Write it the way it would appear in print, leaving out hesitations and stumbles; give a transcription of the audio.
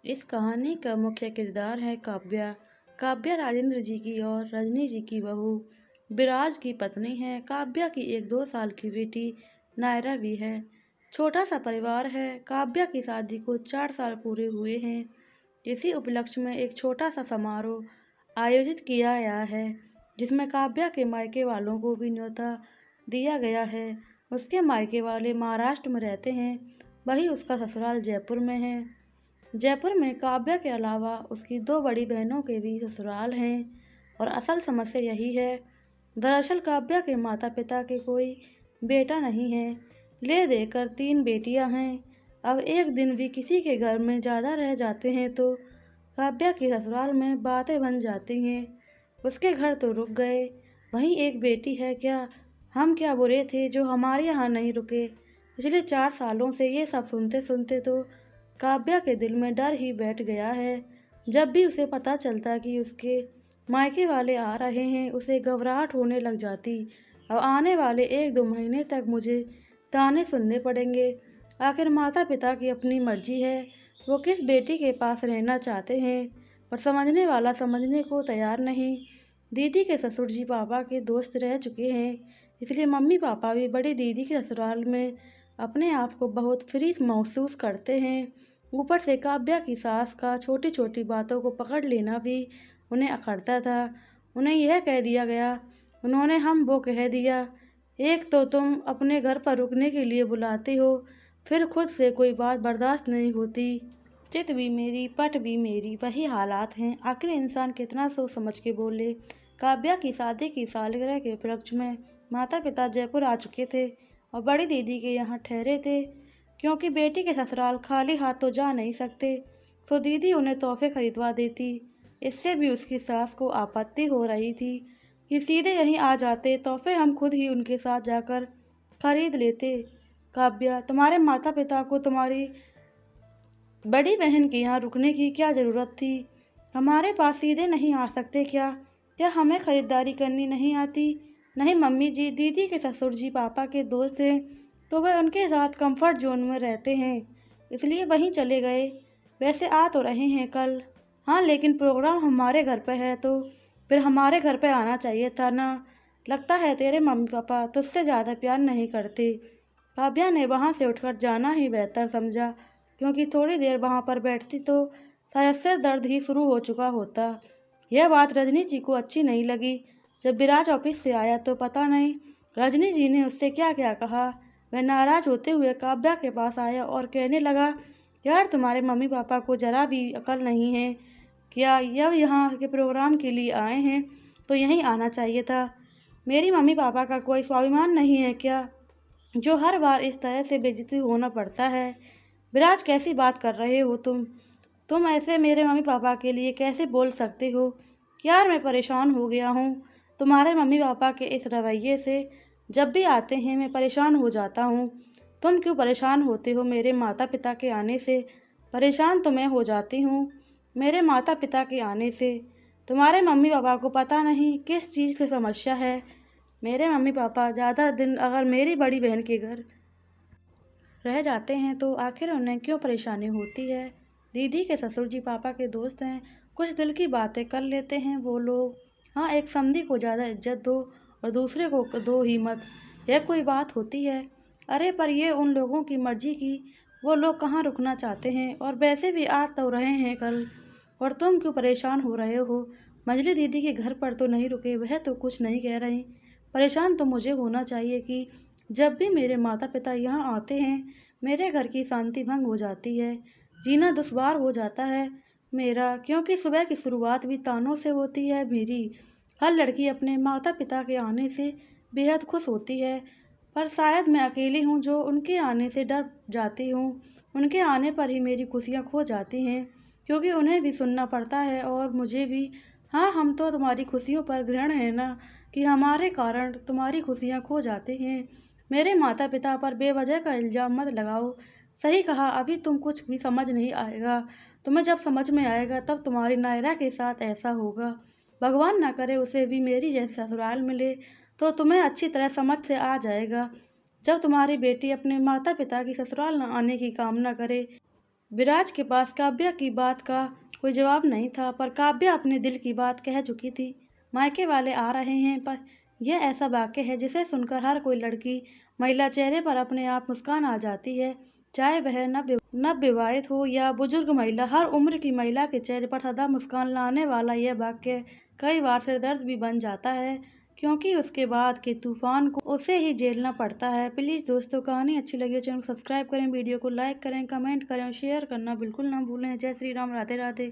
इस कहानी का मुख्य किरदार है काव्या। काव्या राजेंद्र जी की और रजनी जी की बहू विराज की पत्नी है। काव्या की एक 2 साल की बेटी नायरा भी है। छोटा सा परिवार है। काव्या की शादी को 4 साल पूरे हुए हैं। इसी उपलक्ष्य में एक छोटा सा समारोह आयोजित किया गया है, जिसमें काव्या के मायके वालों को भी न्योता दिया गया है। उसके मायके वाले महाराष्ट्र में रहते हैं, वही उसका ससुराल जयपुर में है। जयपुर में काव्या के अलावा उसकी 2 बड़ी बहनों के भी ससुराल हैं, और असल समस्या यही है। दरअसल काव्या के माता पिता के कोई बेटा नहीं है। ले देकर 3 बेटियां हैं। अब एक दिन भी किसी के घर में ज़्यादा रह जाते हैं तो काव्या के ससुराल में बातें बन जाती हैं। उसके घर तो रुक गए, वहीं एक बेटी है क्या? हम क्या बुरे थे जो हमारे यहाँ नहीं रुके? पिछले 4 सालों से ये सब सुनते सुनते तो काव्या के दिल में डर ही बैठ गया है। जब भी उसे पता चलता कि उसके मायके वाले आ रहे हैं, उसे घबराहट होने लग जाती। अब आने वाले 1-2 महीने तक मुझे ताने सुनने पड़ेंगे। आखिर माता पिता की अपनी मर्जी है, वो किस बेटी के पास रहना चाहते हैं, पर समझने वाला समझने को तैयार नहीं। दीदी के ससुर जी पापा के दोस्त रह चुके हैं, इसलिए मम्मी पापा भी बड़ी दीदी के ससुराल में अपने आप को बहुत फ्री महसूस करते हैं। ऊपर से काव्या की सास का छोटी छोटी बातों को पकड़ लेना भी उन्हें अखरता था। उन्हें यह कह दिया गया, उन्होंने हम वो कह दिया। एक तो तुम अपने घर पर रुकने के लिए बुलाती हो, फिर खुद से कोई बात बर्दाश्त नहीं होती। चित भी मेरी पट भी मेरी, वही हालात हैं। आखिर इंसान कितना सोच समझ के बोले। काव्या की शादी की सालगिरह के उपलक्ष्य में माता पिता जयपुर आ चुके थे और बड़ी दीदी के यहाँ ठहरे थे, क्योंकि बेटी के ससुराल खाली हाथ तो जा नहीं सकते, तो दीदी उन्हें तोहफे खरीदवा देती। इससे भी उसकी सास को आपत्ति हो रही थी कि सीधे यहीं आ जाते, तोहफे हम खुद ही उनके साथ जाकर खरीद लेते। काव्या, तुम्हारे माता पिता को तुम्हारी बड़ी बहन के यहाँ रुकने की क्या ज़रूरत थी? हमारे पास सीधे नहीं आ सकते क्या? क्या हमें खरीदारी करनी नहीं आती? नहीं मम्मी जी, दीदी के ससुर जी पापा के दोस्त हैं, तो वह उनके साथ कंफर्ट जोन में रहते हैं, इसलिए वहीं चले गए। वैसे आ तो रहे हैं कल। हाँ, लेकिन प्रोग्राम हमारे घर पे है, तो फिर हमारे घर पे आना चाहिए था ना। लगता है तेरे मम्मी पापा तुझसे ज़्यादा प्यार नहीं करते। काव्या ने वहाँ से उठकर जाना ही बेहतर समझा, क्योंकि थोड़ी देर वहाँ पर बैठती तो शायद सिर दर्द ही शुरू हो चुका होता। यह बात रजनी जी को अच्छी नहीं लगी। जब विराज ऑफिस से आया तो पता नहीं रजनी जी ने उससे क्या क्या कहा। वह नाराज होते हुए काव्या के पास आया और कहने लगा, यार तुम्हारे मम्मी पापा को ज़रा भी अकल नहीं है क्या? जब यहाँ के प्रोग्राम के लिए आए हैं तो यहीं आना चाहिए था। मेरी मम्मी पापा का कोई स्वाभिमान नहीं है क्या, जो हर बार इस तरह से बेइज्जती होना पड़ता है? विराज, कैसी बात कर रहे हो तुम ऐसे मेरे मम्मी पापा के लिए कैसे बोल सकते हो? यार मैं परेशान हो गया हूँ तुम्हारे मम्मी पापा के इस रवैये से। जब भी आते हैं मैं परेशान हो जाता हूँ। तुम क्यों परेशान होते हो मेरे माता पिता के आने से? परेशान तो मैं हो जाती हूँ मेरे माता पिता के आने से। तुम्हारे मम्मी पापा को पता नहीं किस चीज़ की समस्या है। मेरे मम्मी पापा ज़्यादा दिन अगर मेरी बड़ी बहन के घर रह जाते हैं तो आखिर उन्हें क्यों परेशानी होती है? दीदी के ससुर जी पापा के दोस्त हैं, कुछ दिल की बातें कर लेते हैं वो लोग। हाँ, एक समधी को ज़्यादा इज्जत दो और दूसरे को दो ही मत, यह कोई बात होती है? अरे पर ये उन लोगों की मर्जी की, वो लोग कहाँ रुकना चाहते हैं, और वैसे भी आ तो रहे हैं कल। और तुम क्यों परेशान हो रहे हो? मंजली दीदी के घर पर तो नहीं रुके, वह तो कुछ नहीं कह रही। परेशान तो मुझे होना चाहिए कि जब भी मेरे माता पिता यहाँ आते हैं मेरे घर की शांति भंग हो जाती है, जीना दुश्वार हो जाता है मेरा, क्योंकि सुबह की शुरुआत भी तानों से होती है मेरी। हर लड़की अपने माता पिता के आने से बेहद खुश होती है, पर शायद मैं अकेली हूँ जो उनके आने से डर जाती हूँ। उनके आने पर ही मेरी खुशियाँ खो जाती हैं, क्योंकि उन्हें भी सुनना पड़ता है और मुझे भी। हाँ, हम तो तुम्हारी खुशियों पर ग्रहण है ना, कि हमारे कारण तुम्हारी खुशियाँ खो जाती हैं। मेरे माता पिता पर बेवजह का इल्ज़ाम मत लगाओ। सही कहा, अभी तुम कुछ भी समझ नहीं आएगा। तुम्हें जब समझ में आएगा तब तुम्हारी नायरा के साथ ऐसा होगा। भगवान ना करे उसे भी मेरी जैसे ससुराल मिले, तो तुम्हें अच्छी तरह समझ से आ जाएगा। जब तुम्हारी बेटी अपने माता पिता की ससुराल न आने की कामना करे विराज के पास काव्या की बात का कोई जवाब नहीं था, पर काव्या अपने दिल की बात कह चुकी थी। मायके वाले आ रहे हैं, पर यह ऐसा वाक्य है जिसे सुनकर हर कोई लड़की महिला चेहरे पर अपने आप मुस्कान आ जाती है। चाहे वह नवविवाहित हो या बुजुर्ग महिला, हर उम्र की महिला के चेहरे पर सदा मुस्कान लाने वाला यह वाक्य कई बार सिरदर्द भी बन जाता है, क्योंकि उसके बाद के तूफान को उसे ही झेलना पड़ता है। प्लीज़ दोस्तों, कहानी अच्छी लगी हो चैनल को सब्सक्राइब करें, वीडियो को लाइक करें, कमेंट करें और शेयर करना बिल्कुल ना भूलें। जय श्री राम, राधे राधे।